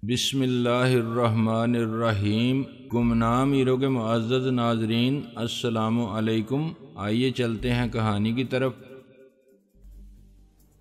بسم اللہ الرحمن الرحیم۔ گمنام ہیرو کے معزز ناظرین، السلام علیکم۔ آئیے چلتے ہیں کہانی کی طرف۔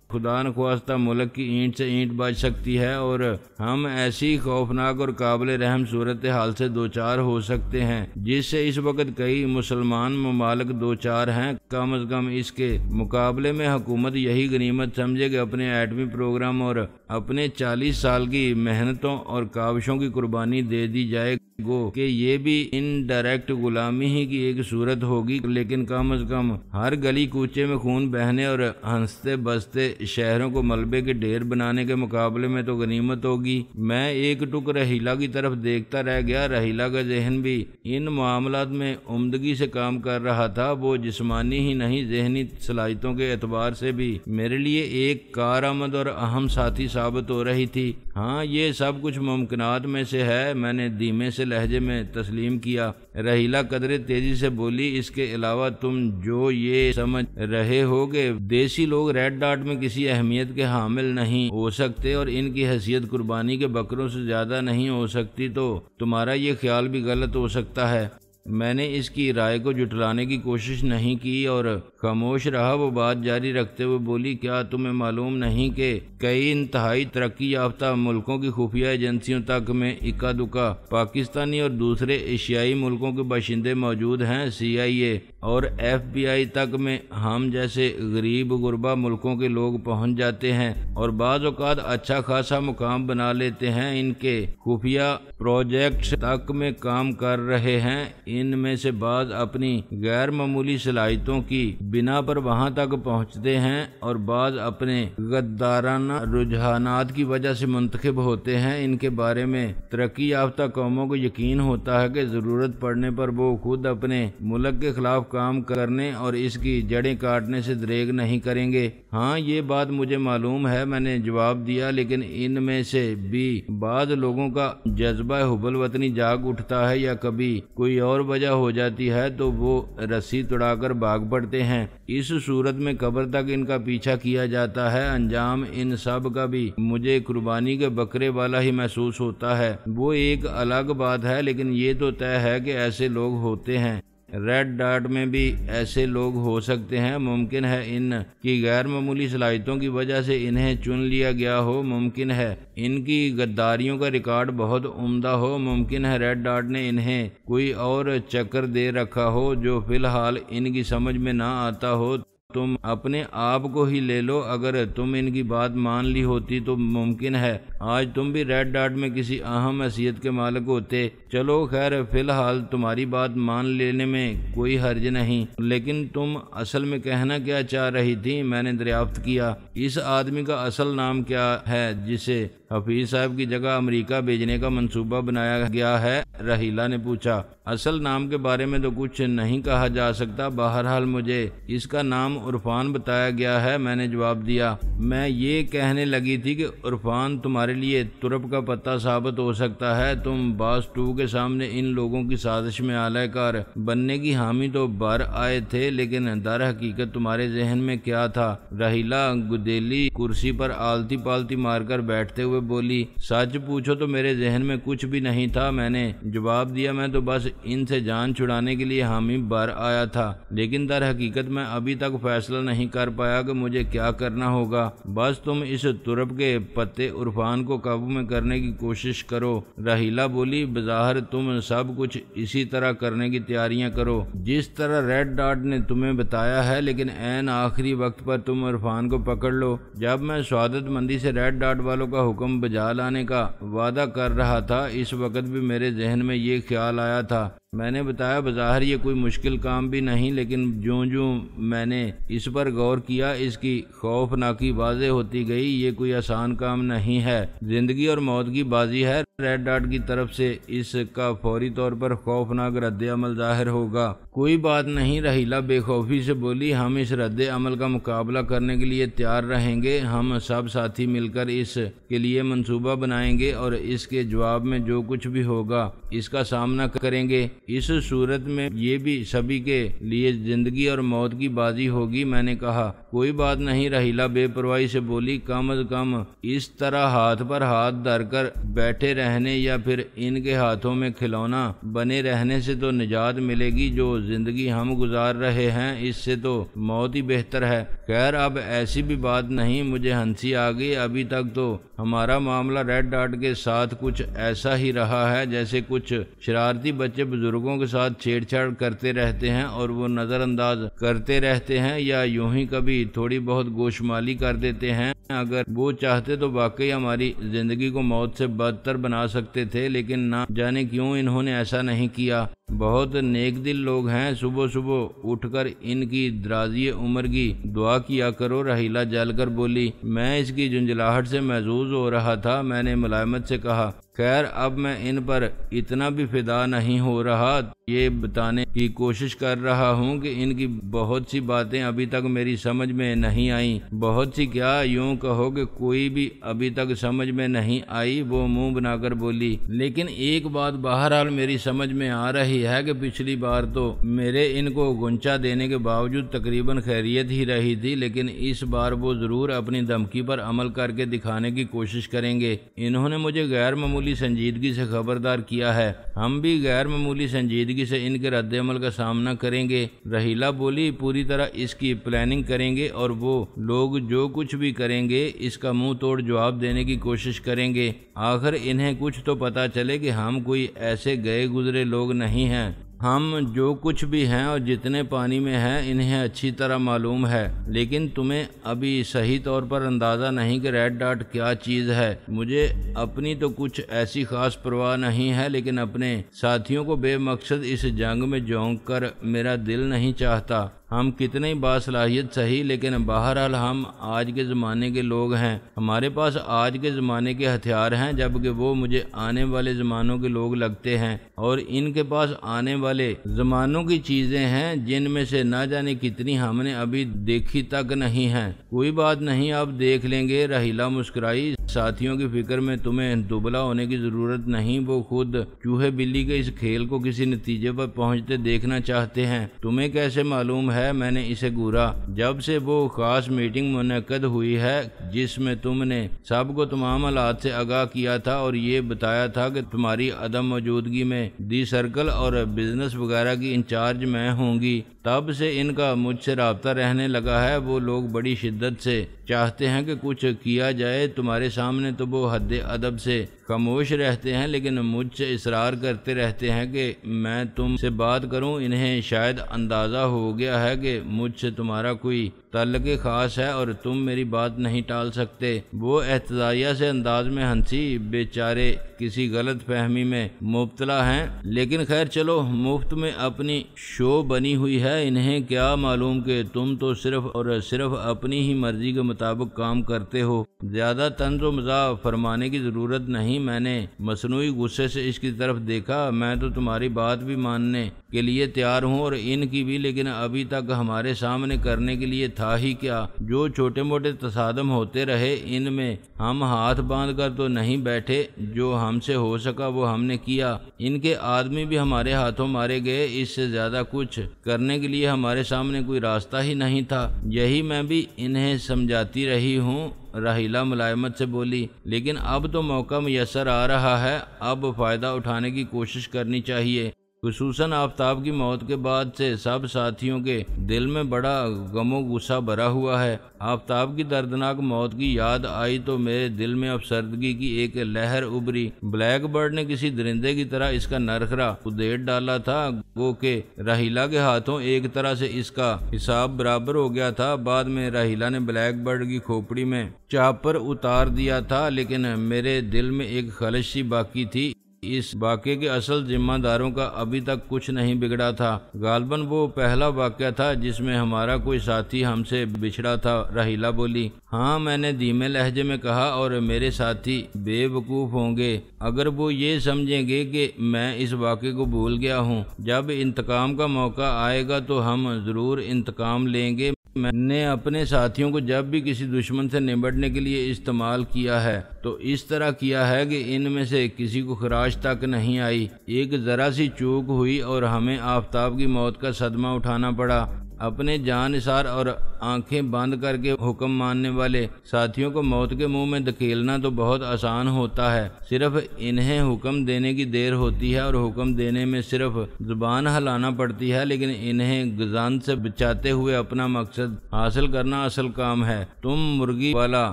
خدا نخواستہ ملک کی اینٹ سے اینٹ بچ سکتی ہے اور ہم ایسی خوفناک اور قابل رحم صورتحال سے دوچار ہو سکتے ہیں جس سے اس وقت کئی مسلمان ممالک دوچار ہیں۔ کم از کم اس کے مقابلے میں حکومت یہی غنیمت سمجھے کہ اپنے ایٹمی پروگرام اور اپنے 40 سال کی محنتوں اور کاوشوں کی قربانی دے دی جائے گو کہ یہ بھی انڈائریکٹ غلامی ہی کی ایک صورت ہوگی، لیکن کم از کم ہر گلی کوچے میں خون بہنے اور ہنستے بستے شہروں کو ملبے کے ڈھیر بنانے کے مقابلے میں تو غنیمت ہوگی۔ میں ایک ٹک رحیلہ کی طرف دیکھتا رہ گیا۔ رحیلہ کا ذہن بھی ان معاملات میں عمدگی سے کام کر رہا تھا۔ وہ جسمانی ہی نہیں، ذہنی صلاحیتوں کے اعتبار سے بھی میرے لیے ایک کارآمد اور اہم ساتھی ثابت ہو رہی تھی۔ ہاں، یہ سب کچھ ممکنات میں سے ہے، میں نے دھیمے سے لہجے میں تسلیم کیا۔ رحیلہ قدرے تیزی سے بولی، اس کے علاوہ تم جو یہ سمجھ رہے ہو کہ دیسی لوگ ریڈ ڈاٹ میں کسی اہمیت کے حامل نہیں ہو سکتے اور ان کی حیثیت قربانی کے بکروں سے زیادہ نہیں ہو سکتی، تو تمہارا یہ خیال بھی غلط ہو سکتا ہے۔ میں نے اس کی رائے کو جھٹلانے کی کوشش نہیں کی اور خاموش رہا۔ وہ بات جاری رکھتے ہوئے بولی، کیا تمہیں معلوم نہیں کہ کئی انتہائی ترقی یافتہ ملکوں کی خفیہ ایجنسیوں تک میں اکا دکا پاکستانی اور دوسرے ایشیائی ملکوں کے باشندے موجود ہیں؟ CIA اور FBI تک میں ہم جیسے غریب غربا ملکوں کے لوگ پہنچ جاتے ہیں اور بعض اوقات اچھا خاصا مقام بنا لیتے ہیں۔ ان کے خفیہ پروجیکٹس تک میں کام کر رہے ہیں۔ ان میں سے بعض اپنی غیر معمولی صلاحیتوں کی بنا پر وہاں تک پہنچتے ہیں اور بعض اپنے غدارانہ رجحانات کی وجہ سے منتخب ہوتے ہیں۔ ان کے بارے میں ترقی یافتہ قوموں کو یقین ہوتا ہے کہ ضرورت پڑنے پر وہ خود اپنے ملک کے خلاف کام کرنے اور اس کی جڑیں کاٹنے سے دریغ نہیں کریں گے۔ ہاں، یہ بات مجھے معلوم ہے، میں نے جواب دیا، لیکن ان میں سے بھی بعض لوگوں کا جذبہ حب الوطنی جاگ اٹھتا ہے یا کبھی کوئی اور وجہ ہو جاتی ہے تو وہ رسی توڑا کر بھاگ پڑتے ہیں۔ اس صورت میں قبر تک ان کا پیچھا کیا جاتا ہے۔ انجام ان سب کا بھی مجھے قربانی کے بکرے والا ہی محسوس ہوتا ہے۔ وہ ایک الگ بات ہے، لیکن یہ تو طے ہے کہ ایسے لوگ ہوتے ہیں۔ ریڈ ڈاٹ میں بھی ایسے لوگ ہو سکتے ہیں۔ ممکن ہے ان کی غیر معمولی صلاحیتوں کی وجہ سے انہیں چن لیا گیا ہو، ممکن ہے ان کی غداریوں کا ریکارڈ بہت عمدہ ہو، ممکن ہے ریڈ ڈاٹ نے انہیں کوئی اور چکر دے رکھا ہو جو فی الحال ان کی سمجھ میں نہ آتا ہو۔ تم اپنے آپ کو ہی لے لو، اگر تم ان کی بات مان لی ہوتی تو ممکن ہے آج تم بھی ریڈ ڈاٹ میں کسی اہم حیثیت کے مالک ہوتے۔ چلو خیر، فی الحال تمہاری بات مان لینے میں کوئی حرج نہیں، لیکن تم اصل میں کہنا کیا چاہ رہی تھی؟ میں نے دریافت کیا۔ اس آدمی کا اصل نام کیا ہے جسے حفیظ صاحب کی جگہ امریکہ بھیجنے کا منصوبہ بنایا گیا ہے؟ رحیلہ نے پوچھا۔ اصل نام کے بارے میں تو کچھ نہیں کہا جا سکتا، بہرحال مجھے اس کا نام عرفان بتایا گیا ہے، میں نے جواب دیا۔ میں یہ کہنے لگی تھی کہ عرفان تمہارے لیے ترپ کا پتہ ثابت ہو سکتا ہے۔ تم باس 2 کے سامنے ان لوگوں کی سازش میں اعلی کار بننے کی حامی تو بر آئے تھے، لیکن در حقیقت تمہارے ذہن میں کیا تھا؟ رحیلہ گدیلی کرسی پر آلتی پالتی مار کر بیٹھتے ہوئے بولی، سچ پوچھو تو میرے ذہن میں کچھ بھی نہیں تھا، میں نے جواب دیا۔ میں تو بس ان سے جان چھڑانے کے لیے حامی بر آیا تھا، لیکن در حقیقت میں ابھی تک فیصلہ نہیں کر پایا کہ مجھے کیا کرنا ہوگا۔ بس تم اس ترپ کے پتے عرفان کو قابو میں کرنے کی کوشش کرو۔ رحیلہ بولی، بظاہر تم سب کچھ اسی طرح کرنے کی تیاریاں کرو جس طرح ریڈ ڈاٹ نے تمہیں بتایا ہے، لیکن عین آخری وقت پر تم عرفان کو پکڑ لو۔ جب میں سعادت مندی سے ریڈ ڈاٹ والوں کا حکم بجا لانے کا وعدہ کر رہا تھا، اس وقت بھی میرے ذہن میں یہ خیال آیا تھا۔ میں نے بتایا، بظاہر یہ کوئی مشکل کام بھی نہیں، لیکن جوں میں نے اس پر غور کیا، اس کی خوفناکی واضح ہوتی گئی۔ یہ کوئی آسان کام نہیں ہے، زندگی اور موت کی بازی ہے۔ ریڈ ڈاٹ کی طرف سے اس کا فوری طور پر خوفناک رد عمل ظاہر ہوگا۔ کوئی بات نہیں، رحیلہ بے خوفی سے بولی، ہم اس رد عمل کا مقابلہ کرنے کے لیے تیار رہیں گے۔ ہم سب ساتھی مل کر اس کے لیے منصوبہ بنائیں گے اور اس کے جواب میں جو کچھ بھی ہوگا اس کا سامنا کریں گے۔ اس صورت میں یہ بھی سبھی کے لیے زندگی اور موت کی بازی ہوگی۔ میں نے کہا کوئی بات نہیں۔ رحیلہ بے پرواہی سے بولی کم از کم اس طرح ہاتھ پر ہاتھ دھر کر بیٹھے رہنے یا پھر ان کے ہاتھوں میں کھلونا بنے رہنے سے تو نجات ملے گی، جو زندگی ہم گزار رہے ہیں اس سے تو موت ہی بہتر ہے۔ خیر اب ایسی بھی بات نہیں، مجھے ہنسی آ گئی۔ ابھی تک تو ہمارا معاملہ ریڈ ڈاٹ کے ساتھ کچھ ایسا ہی رہا ہے جیسے کچھ شرارتی بچے بزرگوں کے ساتھ چھیڑ چھاڑ کرتے رہتے ہیں اور وہ نظر انداز کرتے رہتے ہیں یا یوں ہی کبھی تھوڑی بہت گوشمالی کر دیتے ہیں۔ اگر وہ چاہتے تو واقعی ہماری زندگی کو موت سے بدتر بنا سکتے تھے، لیکن نہ جانے کیوں انہوں نے ایسا نہیں کیا۔ بہت نیک دل لوگ ہیں، صبح صبح اٹھ کر ان کی درازی عمر کی دعا کیا کرو۔ رحیلہ جل کر بولی۔ میں اس کی جھنجھلاہٹ سے محظوظ ہو رہا تھا۔ میں نے ملائمت سے کہا خیر اب میں ان پر اتنا بھی فدا نہیں ہو رہا، یہ بتانے کی کوشش کر رہا ہوں کہ ان کی بہت سی باتیں ابھی تک میری سمجھ میں نہیں آئیں۔ بہت سی کیا، یوں کہو کہ کوئی بھی ابھی تک سمجھ میں نہیں آئی۔ وہ منہ بنا کر بولی لیکن ایک بات بہرحال میری سمجھ میں آ رہی ہے کہ پچھلی بار تو میرے ان کو گنچا دینے کے باوجود تقریباً خیریت ہی رہی تھی، لیکن اس بار وہ ضرور اپنی دھمکی پر عمل کر کے دکھانے کی کوشش کریں گے۔ انہوں نے مجھے غیر معمولی سنجیدگی سے خبردار کیا ہے، ہم بھی غیر معمولی سنجیدگی سے ان کے رد عمل کا سامنا کریں گے۔ رحیلہ بولی پوری طرح اس کی پلاننگ کریں گے اور وہ لوگ جو کچھ بھی کریں گے اس کا منہ توڑ جواب دینے کی کوشش کریں گے۔ آخر انہیں کچھ تو پتہ چلے کہ ہم کوئی ایسے گئے گزرے لوگ نہیں ہیں۔ ہم جو کچھ بھی ہیں اور جتنے پانی میں ہیں انہیں اچھی طرح معلوم ہے، لیکن تمہیں ابھی صحیح طور پر اندازہ نہیں کہ ریڈ ڈاٹ کیا چیز ہے۔ مجھے اپنی تو کچھ ایسی خاص پرواہ نہیں ہے، لیکن اپنے ساتھیوں کو بے مقصد اس جنگ میں جھونک کر میرا دل نہیں چاہتا۔ ہم کتنے باصلاحیت صحیح، لیکن بہرحال ہم آج کے زمانے کے لوگ ہیں، ہمارے پاس آج کے زمانے کے ہتھیار ہیں، جبکہ وہ مجھے آنے والے زمانوں کے لوگ لگتے ہیں، اور ان کے پاس آنے والے زمانوں کی چیزیں ہیں جن میں سے نہ جانے کتنی ہم نے ابھی دیکھی تک نہیں ہیں۔ کوئی بات نہیں، اب دیکھ لیں گے۔ رحیلہ مسکرائی۔ ساتھیوں کی فکر میں تمہیں دبلا ہونے کی ضرورت نہیں، وہ خود چوہے بلی کے اس کھیل کو کسی نتیجے پر پہنچتے دیکھنا چاہتے ہیں۔ تمہیں کیسے معلوم ہے؟ میں نے اسے گورا۔ جب سے وہ خاص میٹنگ منعقد ہوئی ہے جس میں تم نے سب کو تمام حالات سے آگاہ کیا تھا اور یہ بتایا تھا کہ تمہاری عدم موجودگی میں دی سرکل اور بزنس وغیرہ کی انچارج میں ہوں گی، تب سے ان کا مجھ سے رابطہ رہنے لگا ہے۔ وہ لوگ بڑی شدت سے چاہتے ہیں کہ کچھ کیا جائے، تمہارے سامنے تو وہ حد ادب سے خاموش رہتے ہیں، لیکن مجھ سے اصرار کرتے رہتے ہیں کہ میں تم سے بات کروں۔ انہیں شاید اندازہ ہو گیا ہے کہ مجھ سے تمہارا کوئی تعلق خاص ہے اور تم میری بات نہیں ٹال سکتے۔ وہ احتجاجیہ سے انداز میں ہنسی۔ بیچارے کسی غلط فہمی میں مبتلا ہیں، لیکن خیر چلو، مفت میں اپنی شو بنی ہوئی ہے، انہیں کیا معلوم کہ تم تو صرف اور صرف اپنی ہی مرضی کے مطابق کام کرتے ہو۔ زیادہ طنز و مزاح فرمانے کی ضرورت نہیں۔ میں نے مصنوعی غصے سے اس کی طرف دیکھا۔ میں تو تمہاری بات بھی ماننے کے لیے تیار ہوں اور ان کی بھی، لیکن ابھی تک ہمارے سامنے کرنے کے لیے تھا ہی کیا؟ جو چھوٹے موٹے تصادم ہوتے رہے ان میں ہم ہاتھ باندھ کر تو نہیں بیٹھے، جو ہم سے ہو سکا وہ ہم نے کیا۔ ان کے آدمی بھی ہمارے ہاتھوں مارے گئے، اس سے زیادہ کچھ کرنے کے لیے ہمارے سامنے کوئی راستہ ہی نہیں تھا۔ یہی میں بھی انہیں سمجھاتی رہی ہوں۔ رحیلہ ملائمت سے بولی لیکن اب تو موقع میسر آ رہا ہے، اب فائدہ اٹھانے کی کوشش کرنی چاہیے۔ خصوصاً آفتاب کی موت کے بعد سے سب ساتھیوں کے دل میں بڑا غم و غصہ بھرا ہوا ہے۔ آفتاب کی دردناک موت کی یاد آئی تو میرے دل میں افسردگی کی ایک لہر ابھری۔ بلیک برڈ نے کسی درندے کی طرح اس کا نرخرا ادھیڑ ڈالا تھا، گو کہ رحیلہ کے ہاتھوں ایک طرح سے اس کا حساب برابر ہو گیا تھا۔ بعد میں رحیلہ نے بلیک برڈ کی کھوپڑی میں چاپر اتار دیا تھا، لیکن میرے دل میں ایک خلش سی باقی تھی۔ اس واقعے کے اصل ذمہ داروں کا ابھی تک کچھ نہیں بگڑا تھا۔ غالباً وہ پہلا واقعہ تھا جس میں ہمارا کوئی ساتھی ہم سے بچھڑا تھا۔ رحیلہ بولی ہاں، میں نے دھیمے لہجے میں کہا، اور میرے ساتھی بے وقوف ہوں گے اگر وہ یہ سمجھیں گے کہ میں اس واقعے کو بھول گیا ہوں۔ جب انتقام کا موقع آئے گا تو ہم ضرور انتقام لیں گے۔ میں نے اپنے ساتھیوں کو جب بھی کسی دشمن سے نمٹنے کے لیے استعمال کیا ہے تو اس طرح کیا ہے کہ ان میں سے کسی کو خراش تک نہیں آئی۔ ایک ذرا سی چوک ہوئی اور ہمیں آفتاب کی موت کا صدمہ اٹھانا پڑا۔ اپنے جان نثار اور آنکھیں بند کر کے حکم ماننے والے ساتھیوں کو موت کے منہ میں دھکیلنا تو بہت آسان ہوتا ہے، صرف انہیں حکم دینے کی دیر ہوتی ہے اور حکم دینے میں صرف زبان ہلانا پڑتی ہے، لیکن انہیں گزان سے بچاتے ہوئے اپنا مقصد حاصل کرنا اصل کام ہے۔ تم مرغی والا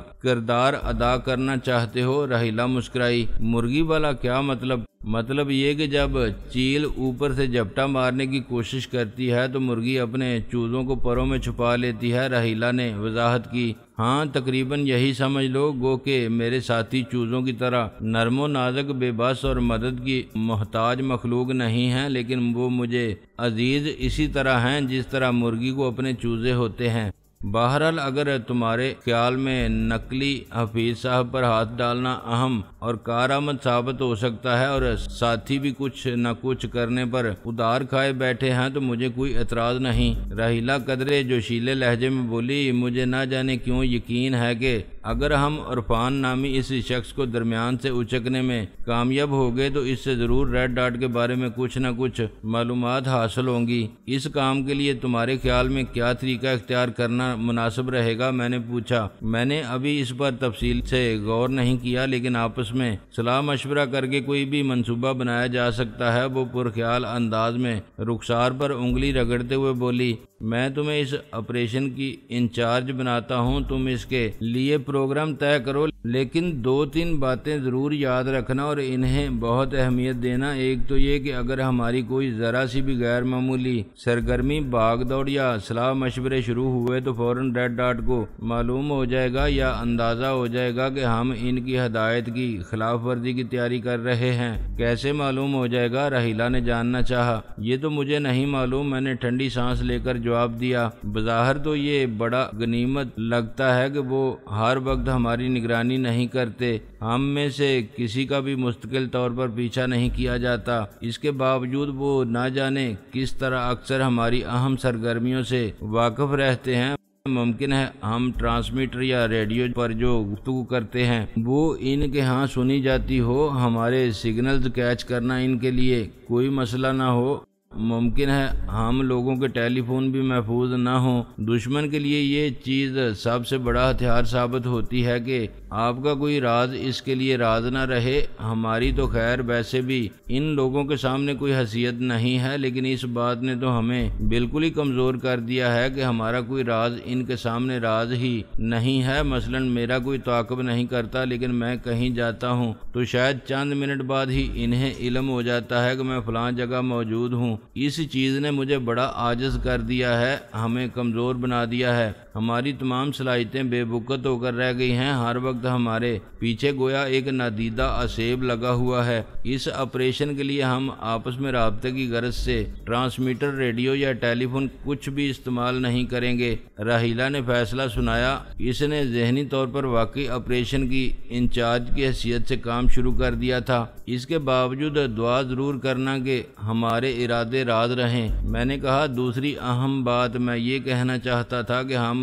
کردار ادا کرنا چاہتے ہو؟ رحیلہ مسکرائی۔ مرغی والا کیا مطلب؟ مطلب یہ کہ جب چیل اوپر سے جھپٹا مارنے کی کوشش کرتی ہے تو مرغی اپنے چوزوں کو پروں میں چھپا لیتی ہے، رحیلہ نے وضاحت کی۔ ہاں، تقریباً یہی سمجھ لو، گو کہ میرے ساتھی چوزوں کی طرح نرم و نازک، بے بس اور مدد کی محتاج مخلوق نہیں ہیں، لیکن وہ مجھے عزیز اسی طرح ہیں جس طرح مرغی کو اپنے چوزے ہوتے ہیں۔ بہرحال اگر تمہارے خیال میں نقلی حفیظ صاحب پر ہاتھ ڈالنا اہم اور کارآمد ثابت ہو سکتا ہے اور ساتھی بھی کچھ نہ کچھ کرنے پر ادار کھائے بیٹھے ہیں تو مجھے کوئی اعتراض نہیں۔ رحیلہ قدرے جوشیلے لہجے میں بولی، مجھے نہ جانے کیوں یقین ہے کہ اگر ہم عرفان نامی اس شخص کو درمیان سے اچکنے میں کامیاب ہو گئے تو اس سے ضرور ریڈ ڈاٹ کے بارے میں کچھ نہ کچھ معلومات حاصل ہوں گی۔ اس کام کے لیے تمہارے خیال میں کیا طریقہ اختیار کرنا مناسب رہے گا؟ میں نے پوچھا۔ میں نے ابھی اس پر تفصیل سے غور نہیں کیا، لیکن آپس میں صلاح مشورہ کر کے کوئی بھی منصوبہ بنایا جا سکتا ہے۔ وہ پرخیال انداز میں رخسار پر انگلی رگڑتے ہوئے بولی، میں تمہیں اس آپریشن کی انچارج بناتا ہوں، تم اس کے لیے پروگرام طے کرو، لیکن 2-3 باتیں ضرور یاد رکھنا اور انہیں بہت اہمیت دینا۔ ایک تو یہ کہ اگر ہماری کوئی ذرا سی بھی غیر معمولی سرگرمی، بھاگ دوڑ یا صلاح مشورے شروع ہوئے تو فوراً ریڈ ڈاٹ کو معلوم ہو جائے گا یا اندازہ ہو جائے گا کہ ہم ان کی ہدایت کی خلاف ورزی کی تیاری کر رہے ہیں۔ کیسے معلوم ہو جائے گا؟ رحیلہ نے جاننا چاہا۔ یہ تو مجھے نہیں معلوم، میں نے ٹھنڈی سانس لے کر جواب دیا۔ بظاہر تو یہ بڑا غنیمت لگتا ہے کہ وہ ہر وقت ہماری نگرانی نہیں کرتے، ہم میں سے کسی کا بھی مستقل طور پر پیچھا نہیں کیا جاتا، اس کے باوجود وہ نہ جانے کس طرح اکثر ہماری اہم سرگرمیوں سے واقف رہتے ہیں۔ ممکن ہے ہم ٹرانسمیٹر یا ریڈیو پر جو گفتگو کرتے ہیں وہ ان کے ہاں سنی جاتی ہو، ہمارے سگنلز کیچ کرنا ان کے لیے کوئی مسئلہ نہ ہو۔ ممکن ہے ہم لوگوں کے ٹیلی فون بھی محفوظ نہ ہوں۔ دشمن کے لیے یہ چیز سب سے بڑا ہتھیار ثابت ہوتی ہے کہ آپ کا کوئی راز اس کے لیے راز نہ رہے۔ ہماری تو خیر ویسے بھی ان لوگوں کے سامنے کوئی حیثیت نہیں ہے، لیکن اس بات نے تو ہمیں بالکل ہی کمزور کر دیا ہے کہ ہمارا کوئی راز ان کے سامنے راز ہی نہیں ہے۔ مثلا میرا کوئی تعاقب نہیں کرتا، لیکن میں کہیں جاتا ہوں تو شاید چند منٹ بعد ہی انہیں علم ہو جاتا ہے کہ میں فلاں جگہ موجود ہوں۔ اس چیز نے مجھے بڑا عاجز کر دیا ہے، ہمیں کمزور بنا دیا ہے، ہماری تمام صلاحیتیں بے بکت ہو کر رہ گئی ہیں، ہر وقت ہمارے پیچھے گویا ایک نادیدہ اسیب لگا ہوا ہے۔ اس آپریشن کے لیے ہم آپس میں رابطے کی غرض سے ٹرانسمیٹر، ریڈیو یا ٹیلی فون کچھ بھی استعمال نہیں کریں گے۔ رحیلہ نے فیصلہ سنایا۔ اس نے ذہنی طور پر واقعی آپریشن کی انچارج کی حیثیت سے کام شروع کر دیا تھا، اس کے باوجود دعا ضرور کرنا کہ ہمارے ارادے راز رہیں۔ میں نے کہا، دوسری اہم بات میں یہ کہنا چاہتا تھا کہ ہم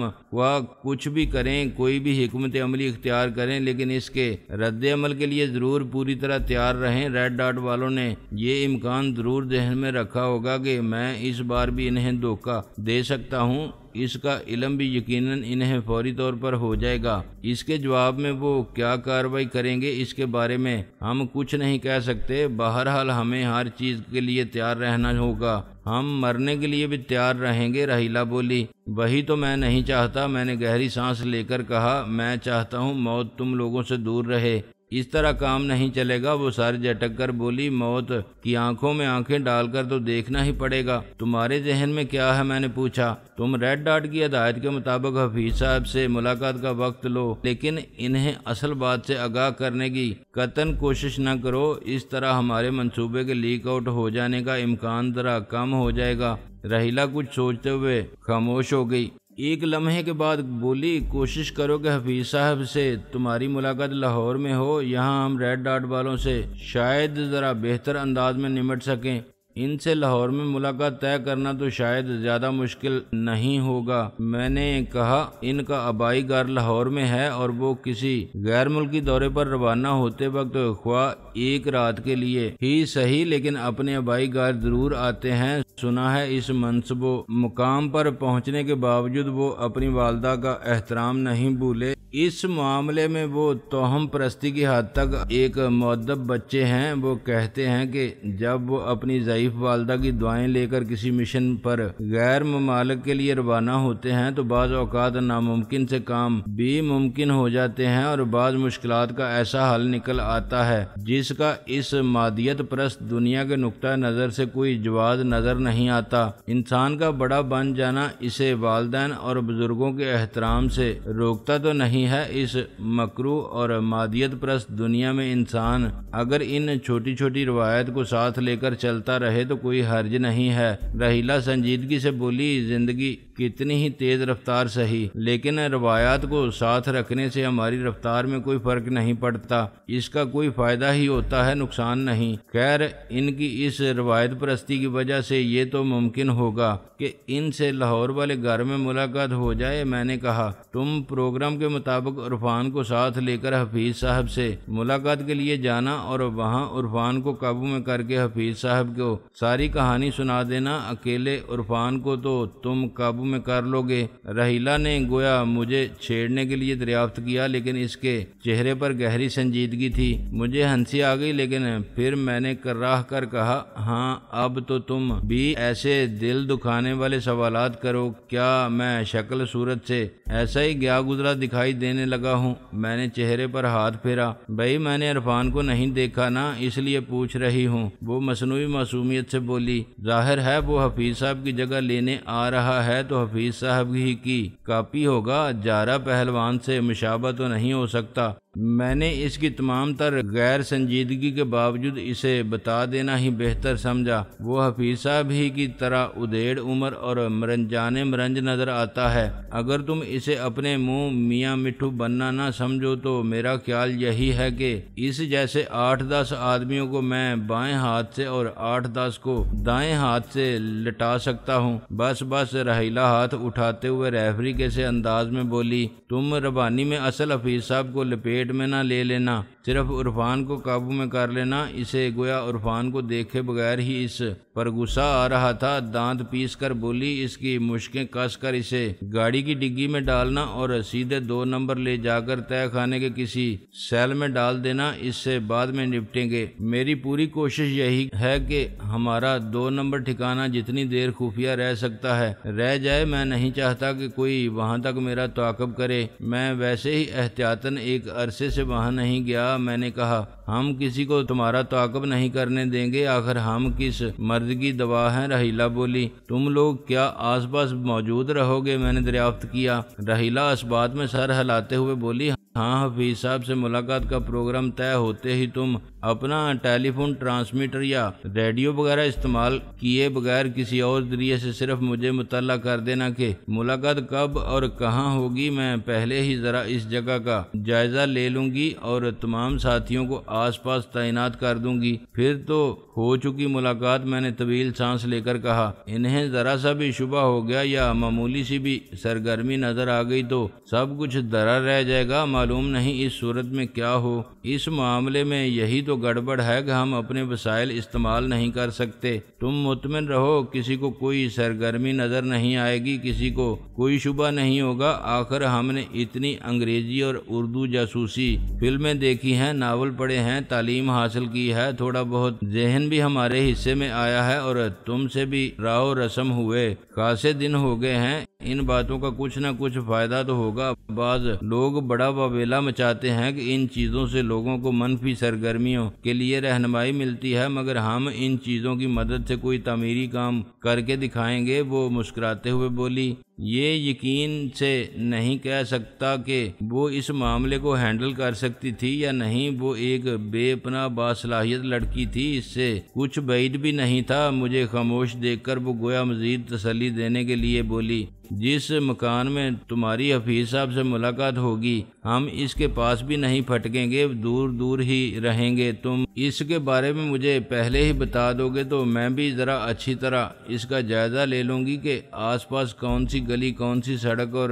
کچھ بھی کریں، کوئی بھی حکمت عملی اختیار کریں، لیکن اس کے رد عمل کے لیے ضرور پوری طرح تیار رہیں۔ ریڈ ڈاٹ والوں نے یہ امکان ضرور ذہن میں رکھا ہوگا کہ میں اس بار بھی انہیں دھوکہ دے سکتا ہوں، اس کا علم بھی یقیناً انہیں فوری طور پر ہو جائے گا۔ اس کے جواب میں وہ کیا کارروائی کریں گے اس کے بارے میں ہم کچھ نہیں کہہ سکتے۔ بہرحال ہمیں ہر چیز کے لیے تیار رہنا ہوگا، ہم مرنے کے لیے بھی تیار رہیں گے۔ رحیلہ بولی، وہی تو میں نہیں چاہتا۔ میں نے گہری سانس لے کر کہا، میں چاہتا ہوں موت تم لوگوں سے دور رہے، اس طرح کام نہیں چلے گا۔ وہ سر جھٹک کر بولی، موت کی آنکھوں میں آنکھیں ڈال کر تو دیکھنا ہی پڑے گا۔ تمہارے ذہن میں کیا ہے؟ میں نے پوچھا۔ تم ریڈ ڈاٹ کی ہدایت کے مطابق حفیظ صاحب سے ملاقات کا وقت لو، لیکن انہیں اصل بات سے آگاہ کرنے کی قطعاً کوشش نہ کرو، اس طرح ہمارے منصوبے کے لیک آؤٹ ہو جانے کا امکان ذرا کم ہو جائے گا۔ رحیلہ کچھ سوچتے ہوئے خاموش ہو گئی۔ ایک لمحے کے بعد بولی، کوشش کرو کہ حفیظ صاحب سے تمہاری ملاقات لاہور میں ہو، یہاں ہم ریڈ ڈاٹ والوں سے شاید ذرا بہتر انداز میں نمٹ سکیں۔ ان سے لاہور میں ملاقات طے کرنا تو شاید زیادہ مشکل نہیں ہوگا۔ میں نے کہا ان کا آبائی گھر لاہور میں ہے اور وہ کسی غیر ملکی دورے پر روانہ ہوتے وقت خواہ ایک رات کے لیے ہی صحیح لیکن اپنے آبائی گھر ضرور آتے ہیں۔ سنا ہے اس منصب و مقام پر پہنچنے کے باوجود وہ اپنی والدہ کا احترام نہیں بھولے۔ اس معاملے میں وہ توہم پرستی کی حد تک ایک مؤدب بچے ہیں۔ وہ کہتے ہیں کہ جب وہ اپنی ضعیف والدہ کی دعائیں لے کر کسی مشن پر غیر ممالک کے لیے روانہ ہوتے ہیں تو بعض اوقات ناممکن سے کام بھی ممکن ہو جاتے ہیں اور بعض مشکلات کا ایسا حل نکل آتا ہے جس کا اس مادیت پرست دنیا کے نقطہ نظر سے کوئی جواز نظر نہیں آتا۔ انسان کا بڑا بن جانا اسے والدین اور بزرگوں کے احترام سے روکتا تو نہیں ہے۔ اس مکروہ اور مادیت پرست دنیا میں انسان اگر ان چھوٹی چھوٹی روایت کو ساتھ لے کر چلتا رہے تو کوئی حرج نہیں ہے۔ رحیلہ سنجیدگی سے بولی، زندگی کتنی ہی تیز رفتار سہی لیکن روایات کو ساتھ رکھنے سے ہماری رفتار میں کوئی فرق نہیں پڑتا، اس کا کوئی فائدہ ہی ہوتا ہے، نقصان نہیں۔ خیر ان کی اس روایت پرستی کی وجہ سے یہ تو ممکن ہوگا کہ ان سے لاہور والے گھر میں ملاقات ہو جائے۔ میں نے کہا تم پروگرام کے مطابق عرفان کو ساتھ لے کر حفیظ صاحب سے ملاقات کے لیے جانا اور وہاں عرفان کو قابو میں کر کے حفیظ صاحب کو ساری کہانی سنا دینا۔ اکیلے عرفان کو تو تم قابو میں کر لو گے۔ رحیلہ نے گویا مجھے چھیڑنے کے لیے دریافت کیا لیکن اس کے چہرے پر گہری سنجیدگی تھی۔ مجھے ہنسی آ گئی لیکن پھر میں نے کراہ کر کہا ہاں اب تو تم بھی ایسے دل دکھانے والے سوالات کرو۔ کیا میں شکل صورت سے ایسا ہی گیا گزرا دکھائی دینے لگا ہوں؟ میں نے چہرے پر ہاتھ پھیرا۔ بھائی میں نے عرفان کو نہیں دیکھا نا، اس لیے پوچھ رہی ہوں۔ وہ مصنوعی معصومیت سے بولی، ظاہر ہے وہ حفیظ صاحب کی جگہ لینے آ رہا ہے تو حفیظ صاحب ہی کی کاپی ہوگا، جارہ پہلوان سے مشابہ تو نہیں ہو سکتا۔ میں نے اس کی تمام تر غیر سنجیدگی کے باوجود اسے بتا دینا ہی بہتر سمجھا۔ وہ حفیظ صاحب ہی کی طرح ادھیڑ عمر اور مرنجانے مرنج نظر آتا ہے۔ اگر تم اسے اپنے منہ میاں مٹھو بننا نہ سمجھو تو میرا خیال یہی ہے کہ اس جیسے 8-10 آدمیوں کو میں بائیں ہاتھ سے اور 8-10 کو دائیں ہاتھ سے لٹا سکتا ہوں۔ بس رحیلہ ہاتھ اٹھاتے ہوئے ریفری کے سے انداز میں بولی، تم ربانی میں اصل حفیظ صاحب کو لپیٹ میں نہ لے لینا، صرف عرفان کو قابو میں کر لینا۔ اسے گویا عرفان کو دیکھے بغیر ہی اس پر غصہ آ رہا تھا۔ دانت پیس کر بولی، اس کی مشکیں کس کر اسے گاڑی کی ڈگی میں ڈالنا اور سیدھے 2 نمبر لے جا کر تہہ خانے کے کسی سیل میں ڈال دینا، اس سے بعد میں نپٹیں گے۔ میری پوری کوشش یہی ہے کہ ہمارا 2 نمبر ٹھکانہ جتنی دیر خفیہ رہ سکتا ہے رہ جائے۔ میں نہیں چاہتا کہ کوئی وہاں تک میرا تعاقب کرے۔ میں ویسے ہی احتیاطاً ایک عرصے سے وہاں نہیں گیا۔ میں نے کہا ہم کسی کو تمہارا تعاقب نہیں کرنے دیں گے، آخر ہم کس مرد کی دوا ہیں؟ رحیلہ بولی، تم لوگ کیا آس پاس موجود رہو گے؟ میں نے دریافت کیا۔ رحیلہ اس بات میں سر ہلاتے ہوئے بولی، ہاں حفیظ صاحب سے ملاقات کا پروگرام طے ہوتے ہی تم اپنا ٹیلی فون ٹرانسمیٹر یا ریڈیو وغیرہ استعمال کیے بغیر کسی اور ذریعے سے صرف مجھے مطلع کر دینا کہ ملاقات کب اور کہاں ہوگی۔ میں پہلے ہی ذرا اس جگہ کا جائزہ لے لوں گی اور تمام ساتھیوں کو آس پاس تعینات کر دوں گی، پھر تو ہو چکی ملاقات۔ میں نے طویل سانس لے کر کہا، انہیں ذرا سا بھی شبہ ہو گیا یا معمولی سی بھی سرگرمی نظر آ گئی تو سب کچھ درا رہ جائے گا، معلوم نہیں اس صورت میں کیا ہو۔ اس معاملے میں یہی تو گڑبڑ ہے کہ ہم اپنے وسائل استعمال نہیں کر سکتے۔ تم مطمئن رہو، کسی کو کوئی سرگرمی نظر نہیں آئے گی، کسی کو کوئی شبہ نہیں ہوگا۔ آخر ہم نے اتنی انگریزی اور اردو جاسوسی فلمیں دیکھی ہیں، ناول پڑھے ہیں، تعلیم حاصل کی ہے، تھوڑا بہت ذہن بھی ہمارے حصے میں آیا ہے اور تم سے بھی راو رسم ہوئے خاصے دن ہو گئے ہیں۔ ان باتوں کا کچھ نہ کچھ فائدہ تو ہوگا۔ بعض لوگ بڑا واویلا مچاتے ہیں کہ ان چیزوں سے لوگوں کو منفی سرگرمیوں کے لیے رہنمائی ملتی ہے، مگر ہم ان چیزوں کی مدد سے کوئی تعمیری کام کر کے دکھائیں گے۔ وہ مسکراتے ہوئے بولی، یہ یقین سے نہیں کہہ سکتا کہ وہ اس معاملے کو ہینڈل کر سکتی تھی یا نہیں۔ وہ ایک بے پناہ باصلاحیت لڑکی تھی، اس سے کچھ بعید بھی نہیں تھا۔ مجھے خاموش دیکھ کر وہ گویا مزید تسلی دینے کے لیے بولی، جس مکان میں تمہاری حفیظ صاحب سے ملاقات ہوگی ہم اس کے پاس بھی نہیں پھٹکیں گے، دور دور ہی رہیں گے۔ تم اس کے بارے میں مجھے پہلے ہی بتا دو گے تو میں بھی ذرا اچھی طرح اس کا جائزہ لے لوں گی کہ آس پاس کون سی گلی، کون سی سڑک اور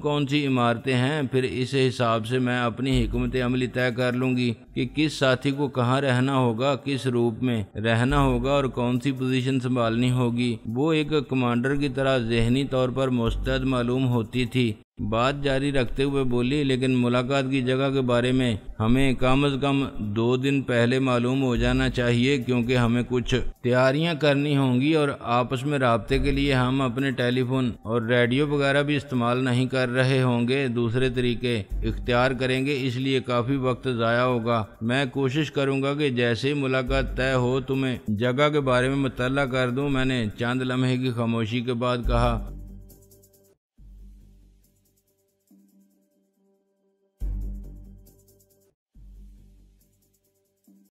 کون سی عمارتیں ہیں۔ پھر اس حساب سے میں اپنی حکمت عملی طے کر لوں گی کہ کس ساتھی کو کہاں رہنا ہوگا، کس روپ میں رہنا ہوگا اور کون سی پوزیشن سنبھالنی ہوگی۔ وہ ایک کمانڈر کی طرح ذہنی طور پر مستعد معلوم ہوتی تھی۔ بات جاری رکھتے ہوئے بولی، لیکن ملاقات کی جگہ کے بارے میں ہمیں کم از کم 2 دن پہلے معلوم ہو جانا چاہیے، کیونکہ ہمیں کچھ تیاریاں کرنی ہوں گی اور آپس میں رابطے کے لیے ہم اپنے ٹیلی فون اور ریڈیو وغیرہ بھی استعمال نہیں کر رہے ہوں گے، دوسرے طریقے اختیار کریں گے، اس لیے کافی وقت ضائع ہوگا۔ میں کوشش کروں گا کہ جیسے ہی ملاقات طے ہو تمہیں جگہ کے بارے میں مطلع کر دوں۔ میں نے چند لمحے کی خاموشی کے بعد کہا،